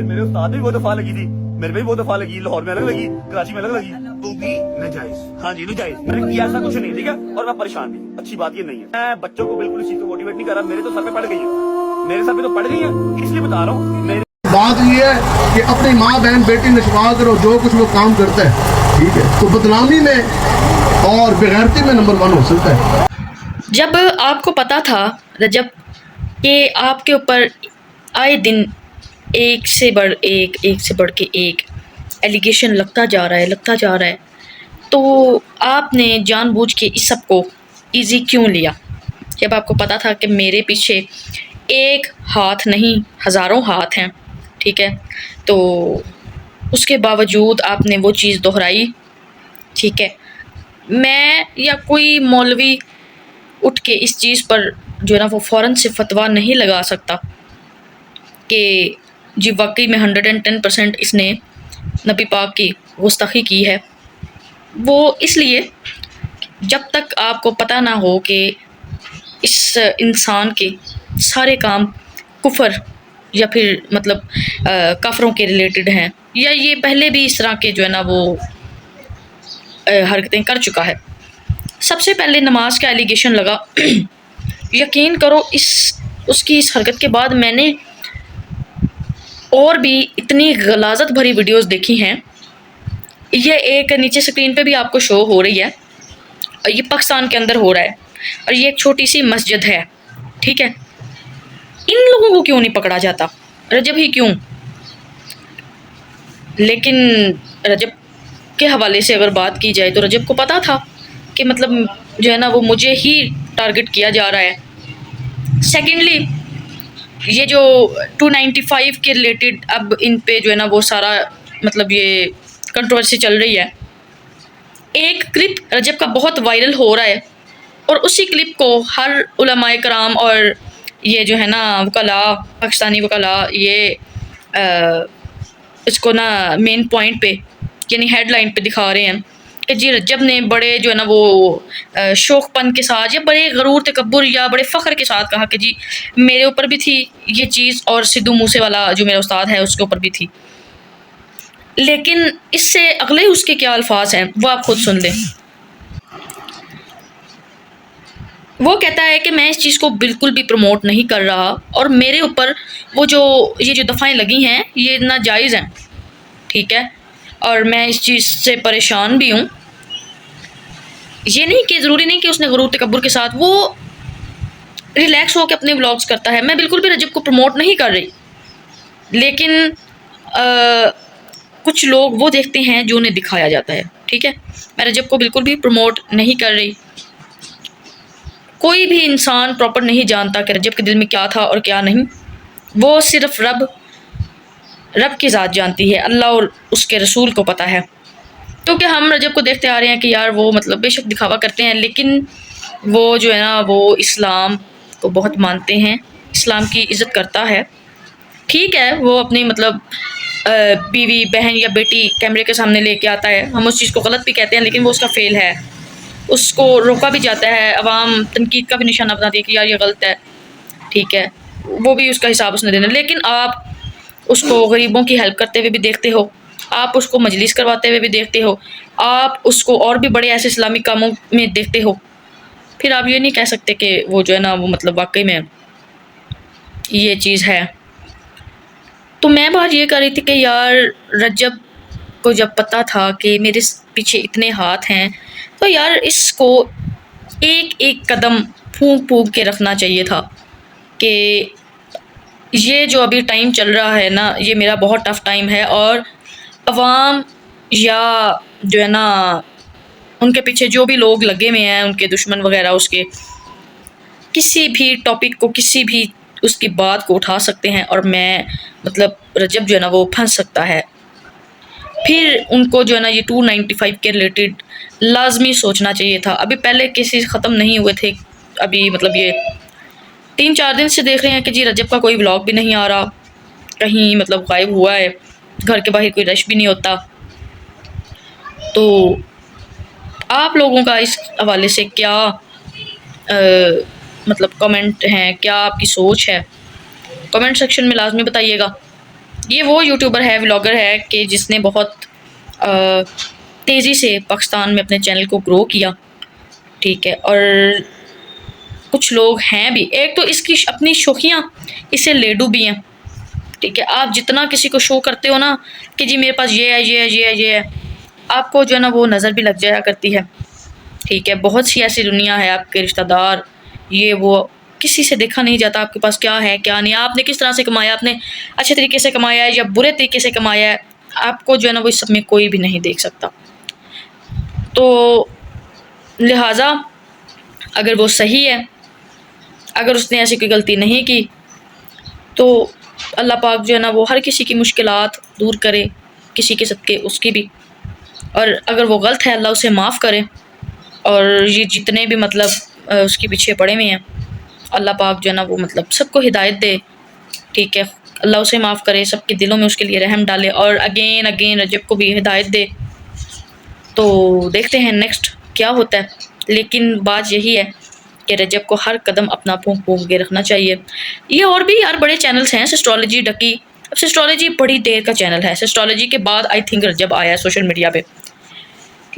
मेरे उस्ताद भी बहुत दफा लगी थी, मेरे पे भी बहुत दफा लगी, लाहौर में अलग लगी, कराची में अलग लगी, तो भी नाजायज। हाँ जी नाजायज। मैंने किया ऐसा कुछ नहीं, ठीक है, और मैं परेशान भी। अच्छी बात ये नहीं है, मैं बच्चों को बिल्कुल इस चीज को मोटिवेट नहीं कर रहा। मेरे तो सर पे पड़ गई है, मेरे सर पे तो पड़ गई है, इसलिए बता रहा हूँ। मेरे बात ये है कि अपनी माँ बहन बेटी नशवा करो, जो कुछ वो काम करता है, ठीक है, तो बदनामी में और बेगैरती में नंबर 1 हो सकता है। जब आपको पता था रजब कि आपके ऊपर आए दिन एक से बढ़ के एक एलिगेशन लगता जा रहा है, तो आपने जानबूझ के इस सब को इजी क्यों लिया? जब आपको पता था कि मेरे पीछे एक हाथ नहीं हज़ारों हाथ हैं, ठीक है, तो उसके बावजूद आपने वो चीज़ दोहराई, ठीक है। मैं या कोई मौलवी उठ के इस चीज़ पर जो है ना वो फ़ौरन से फतवा नहीं लगा सकता कि जी वाकई में 110% इसने नबी पाक की गुस्ताखी की है। वो इसलिए जब तक आपको पता ना हो कि इस इंसान के सारे काम कुफर या फिर मतलब काफरों के रिलेटेड हैं, या ये पहले भी इस तरह के जो है ना वो हरकतें कर चुका है। सबसे पहले नमाज का एलिगेशन लगा। यकीन करो उसकी इस हरकत के बाद मैंने और भी इतनी गलाजत भरी वीडियोस देखी हैं। ये एक नीचे स्क्रीन पे भी आपको शो हो रही है, और ये पाकिस्तान के अंदर हो रहा है, और ये एक छोटी सी मस्जिद है, ठीक है। इन लोगों को क्यों नहीं पकड़ा जाता? रजब ही क्यों? लेकिन रजब के हवाले से अगर बात की जाए तो रजब को पता था कि मतलब जो है ना वो मुझे ही टारगेट किया जा रहा है। सेकेंडली, ये जो 295 के रिलेटेड अब इन पे जो है ना वो सारा मतलब ये कंट्रोवर्सी चल रही है। एक क्लिप रजब का बहुत वायरल हो रहा है, और उसी क्लिप को हर उलमाए कराम और ये जो है ना वकला, पाकिस्तानी वकला, ये इसको ना मेन पॉइंट पे यानी हेडलाइन पे दिखा रहे हैं कि जी रजब ने बड़े जो है ना वो शौकपन के साथ या बड़े गरूर तकब्बुर या बड़े फ़ख्र के साथ कहा कि जी मेरे ऊपर भी थी ये चीज़, और सिद्धू मूसेवाला जो मेरा उस्ताद है उसके ऊपर भी थी। लेकिन इससे अगले उसके क्या अल्फाज हैं वो आप खुद सुन लें। वो कहता है कि मैं इस चीज़ को बिल्कुल भी प्रमोट नहीं कर रहा, और मेरे ऊपर वो जो ये जो दफ़ाएँ लगी हैं ये नाजायज़ हैं, ठीक है, और मैं इस चीज़ से परेशान भी हूँ। ये नहीं कि ज़रूरी नहीं कि उसने गुरूर तकब्बुर के साथ, वो रिलैक्स होकर अपने व्लॉग्स करता है। मैं बिल्कुल भी रजब को प्रमोट नहीं कर रही, लेकिन कुछ लोग वो देखते हैं जो उन्हें दिखाया जाता है, ठीक है। मैं रजब को बिल्कुल भी प्रमोट नहीं कर रही। कोई भी इंसान प्रॉपर नहीं जानता कि रजब के दिल में क्या था और क्या नहीं। वो सिर्फ रब की ज़ात जानती है, अल्लाह और उसके रसूल को पता है। तो क्या हम रजब को देखते आ रहे हैं कि यार वो मतलब बेशक दिखावा करते हैं, लेकिन वो जो है ना वो इस्लाम को बहुत मानते हैं, इस्लाम की इज़्ज़त करता है। ठीक है, वो अपनी मतलब बीवी बहन या बेटी कैमरे के सामने लेके आता है, हम उस चीज़ को गलत भी कहते हैं, लेकिन वो उसका फ़ेल है, उसको रोका भी जाता है, अवाम तनकीद का भी निशाना बनाती है कि यार ये गलत है, ठीक है, वो भी उसका हिसाब उसने देना। लेकिन आप उसको गरीबों की हेल्प करते हुए भी देखते हो, आप उसको मजलिस करवाते हुए भी देखते हो, आप उसको और भी बड़े ऐसे इस्लामिक कामों में देखते हो, फिर आप ये नहीं कह सकते कि वो जो है ना वो मतलब वाकई में ये चीज़ है। तो मैं बात ये कर रही थी कि यार रजब को जब पता था कि मेरे पीछे इतने हाथ हैं, तो यार इसको एक एक कदम फूंक फूंक के रखना चाहिए था कि ये जो अभी टाइम चल रहा है ना ये मेरा बहुत टफ़ टाइम है, और अवाम या जो है ना उनके पीछे जो भी लोग लगे हुए हैं, उनके दुश्मन वगैरह, उसके किसी भी टॉपिक को, किसी भी उसकी बात को उठा सकते हैं, और मैं मतलब रजब जो है ना वो फंस सकता है। फिर उनको जो है ना ये 295 के रिलेटेड लाजमी सोचना चाहिए था। अभी पहले केसेस ख़त्म नहीं हुए थे, अभी मतलब ये 3-4 दिन से देख रहे हैं कि जी रजब का कोई व्लॉग भी नहीं आ रहा, कहीं मतलब गायब हुआ है, घर के बाहर कोई रश भी नहीं होता। तो आप लोगों का इस हवाले से क्या मतलब कमेंट हैं, क्या आपकी सोच है? कमेंट सेक्शन में लाजमी बताइएगा। ये वो यूट्यूबर है, व्लॉगर है कि जिसने बहुत तेज़ी से पाकिस्तान में अपने चैनल को ग्रो किया, ठीक है। और कुछ लोग हैं भी, एक तो इसकी अपनी शौकियाँ इससे लेडू भी हैं, ठीक है। आप जितना किसी को शो करते हो ना कि जी मेरे पास ये है, ये है, ये है, ये है, आपको जो है ना वो नज़र भी लग जाया करती है, ठीक है। बहुत सी ऐसी दुनिया है, आपके रिश्तेदार, ये वो, किसी से देखा नहीं जाता आपके पास क्या है क्या नहीं, आपने किस तरह से कमाया, आपने अच्छे तरीके से कमाया है या बुरे तरीके से कमाया है, आपको जो है ना वो इस सब में कोई भी नहीं देख सकता। तो लिहाजा अगर वो सही है, अगर उसने ऐसी कोई गलती नहीं की, तो अल्लाह पाक जो है ना वो हर किसी की मुश्किलात दूर करे, किसी के सदके उसकी भी। और अगर वो गलत है, अल्लाह उसे माफ़ करे। और ये जितने भी मतलब उसके पीछे पड़े हुए हैं, अल्लाह पाक जो है ना वो मतलब सबको हिदायत दे, ठीक है। अल्लाह उसे माफ़ करे, सबके दिलों में उसके लिए रहम डाले, और अगेन अगेन रजब को भी हिदायत दे। तो देखते हैं नेक्स्ट क्या होता है, लेकिन बात यही है कि रजब को हर कदम अपना भूख भूख के रखना चाहिए। ये और भी यार बड़े चैनल्स हैं, सिस्ट्रोलॉजी डकी, अब सिस्ट्रोलॉजी बड़ी देर का चैनल है, सिस्ट्रोलॉजी के बाद आई थिंक रजब आया है सोशल मीडिया पे,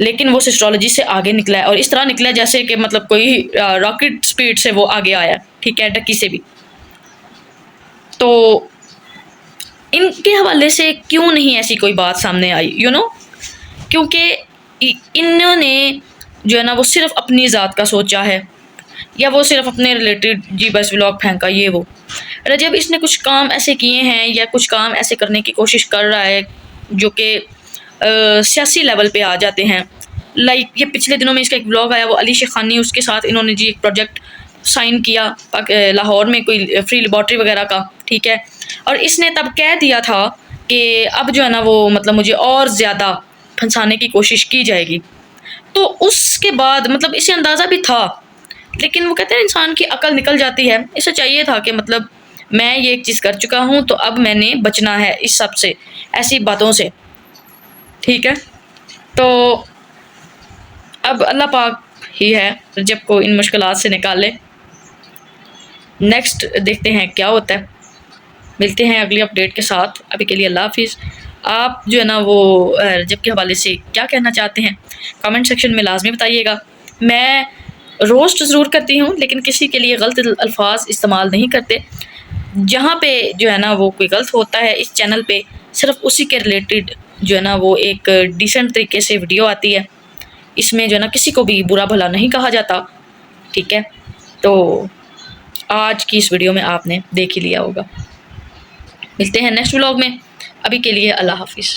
लेकिन वो सिस्ट्रोलॉजी से आगे निकला है, और इस तरह निकला है जैसे कि मतलब कोई रॉकेट स्पीड से वो आगे आया, ठीक है, डकी से भी। तो इनके हवाले से क्यों नहीं ऐसी कोई बात सामने आई, यू नो, क्योंकि इन्होंने जो है ना वो सिर्फ अपनी ज़ात का सोचा है, या वो सिर्फ अपने रिलेटेड जी बस व्लॉग फेंका ये वो। रजब इसने कुछ काम ऐसे किए हैं या कुछ काम ऐसे करने की कोशिश कर रहा है जो कि सियासी लेवल पे आ जाते हैं। लाइक ये पिछले दिनों में इसका एक व्लॉग आया, वो अली शेखानी, उसके साथ इन्होंने जी एक प्रोजेक्ट साइन किया लाहौर में कोई फ्री लेबॉर्ट्री वगैरह का, ठीक है। और इसने तब कह दिया था कि अब जो है ना वो मतलब मुझे और ज़्यादा फंसाने की कोशिश की जाएगी। तो उसके बाद मतलब इसे अंदाज़ा भी था, लेकिन वो कहते हैं इंसान की अकल निकल जाती है, इसे चाहिए था कि मतलब मैं ये एक चीज़ कर चुका हूँ तो अब मैंने बचना है इस सब से, ऐसी बातों से, ठीक है। तो अब अल्लाह पाक ही है रजब को इन मुश्किलात से निकाले। नेक्स्ट देखते हैं क्या होता है, मिलते हैं अगली अपडेट के साथ। अभी के लिए अल्लाह हाफिज़। आप जो है ना वो रजब के हवाले से क्या कहना चाहते हैं कमेंट सेक्शन में लाजमी बताइएगा। मैं रोस्ट ज़रूर करती हूँ, लेकिन किसी के लिए गलत अल्फाज इस्तेमाल नहीं करते। जहाँ पे जो है ना वो कोई गलत होता है इस चैनल पे, सिर्फ उसी के रिलेटेड जो है ना वो एक डिसेंट तरीके से वीडियो आती है, इसमें जो है ना किसी को भी बुरा भला नहीं कहा जाता, ठीक है। तो आज की इस वीडियो में आपने देख ही लिया होगा। मिलते हैं नेक्स्ट व्लॉग में, अभी के लिए अल्लाह हाफिज़।